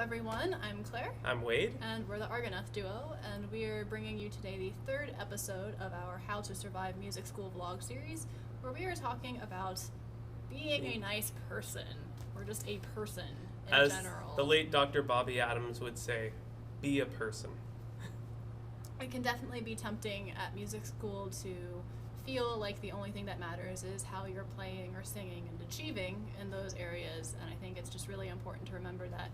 everyone, I'm Claire. I'm Wade. And we're the Argonath Duo, and we're bringing you today the third episode of our How to Survive Music School vlog series, where we are talking about being a nice person, or just a person in general. As the late Dr. Bobby Adams would say, be a person. It can definitely be tempting at music school to feel like the only thing that matters is how you're playing or singing and achieving in those areas, and I think it's just really important to remember that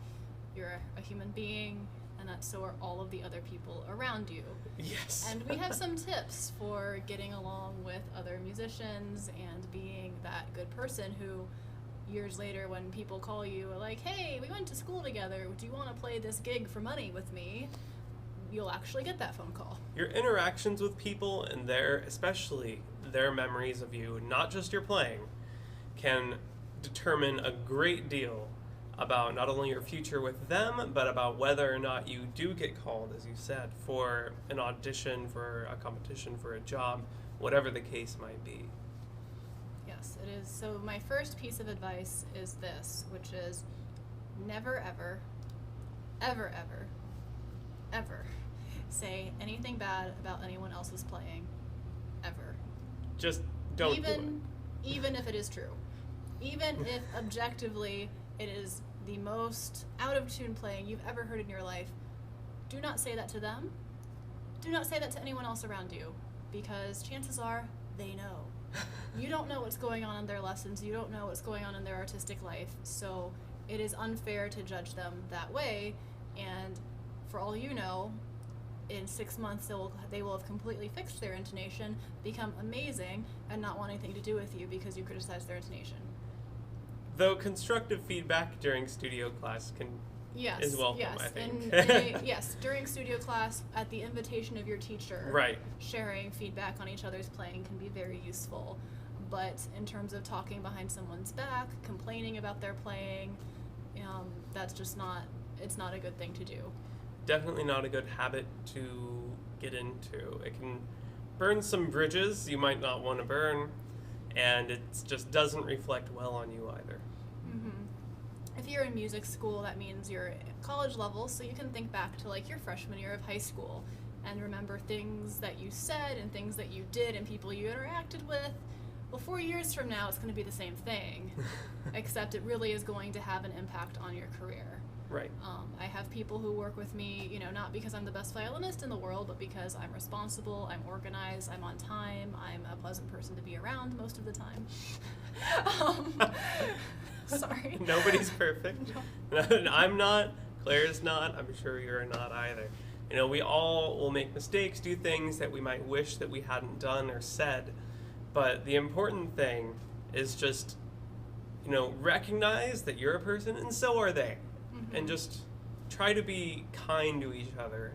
you're a human being and that so are all of the other people around you. Yes. And we have some tips for getting along with other musicians and being that good person who years later when people call you are like, hey, we went to school together, do you want to play this gig for money with me? You'll actually get that phone call. Your interactions with people and especially their memories of you, not just your playing, can determine a great deal about not only your future with them, but about whether or not you do get called, as you said, for an audition, for a competition, for a job, whatever the case might be. Yes, it is. So my first piece of advice is this, which is never, ever, ever, ever, ever say anything bad about anyone else's playing, ever. Just don't do it. Even if it is true. Even if objectively it is the most out-of-tune playing you've ever heard in your life, do not say that to them. Do not say that to anyone else around you, because chances are they know. You don't know what's going on in their lessons. You don't know what's going on in their artistic life, so it is unfair to judge them that way, and for all you know, in 6 months they will have completely fixed their intonation, become amazing, and not want anything to do with you because you criticized their intonation. Though constructive feedback during studio class is welcome, yes. I think. Yes, during studio class, at the invitation of your teacher, right. Sharing feedback on each other's playing can be very useful. But in terms of talking behind someone's back, complaining about their playing, that's just it's not a good thing to do. Definitely not a good habit to get into. It can burn some bridges you might not want to burn, and it just doesn't reflect well on you either. Mm-hmm. If you're in music school, that means you're at college level, so you can think back to like your freshman year of high school and remember things that you said and things that you did and people you interacted with. Well, 4 years from now, it's going to be the same thing, except it really is going to have an impact on your career. Right. I have people who work with me, not because I'm the best violinist in the world, but because I'm responsible, I'm organized, I'm on time, I'm a pleasant person to be around most of the time. Sorry. Nobody's perfect. No. I'm not, Claire's not, I'm sure you're not either. We all will make mistakes, do things that we might wish that we hadn't done or said, but the important thing is just, recognize that you're a person and so are they. Mm-hmm. And just try to be kind to each other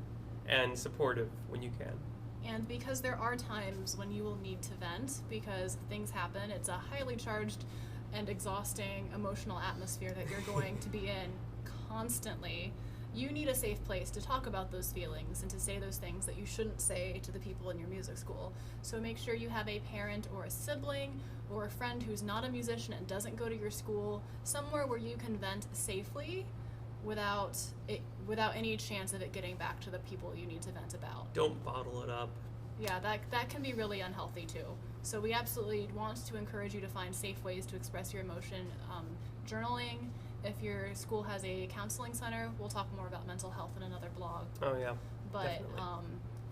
and supportive when you can. And because there are times when you will need to vent, because things happen, it's a highly charged and exhausting emotional atmosphere that you're going to be in constantly. You need a safe place to talk about those feelings and to say those things that you shouldn't say to the people in your music school. So make sure you have a parent or a sibling or a friend who's not a musician and doesn't go to your school, somewhere where you can vent safely without any chance of it getting back to the people you need to vent about. Don't bottle it up. Yeah, that can be really unhealthy too. So we absolutely want to encourage you to find safe ways to express your emotion. Journaling, if your school has a counseling center, we'll talk more about mental health in another blog. Oh yeah, but definitely.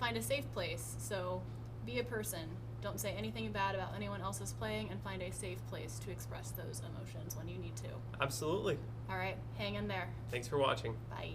Find a safe place. So be a person. Don't say anything bad about anyone else's playing, and find a safe place to express those emotions when you need to. Absolutely. All right, hang in there. Thanks for watching. Bye.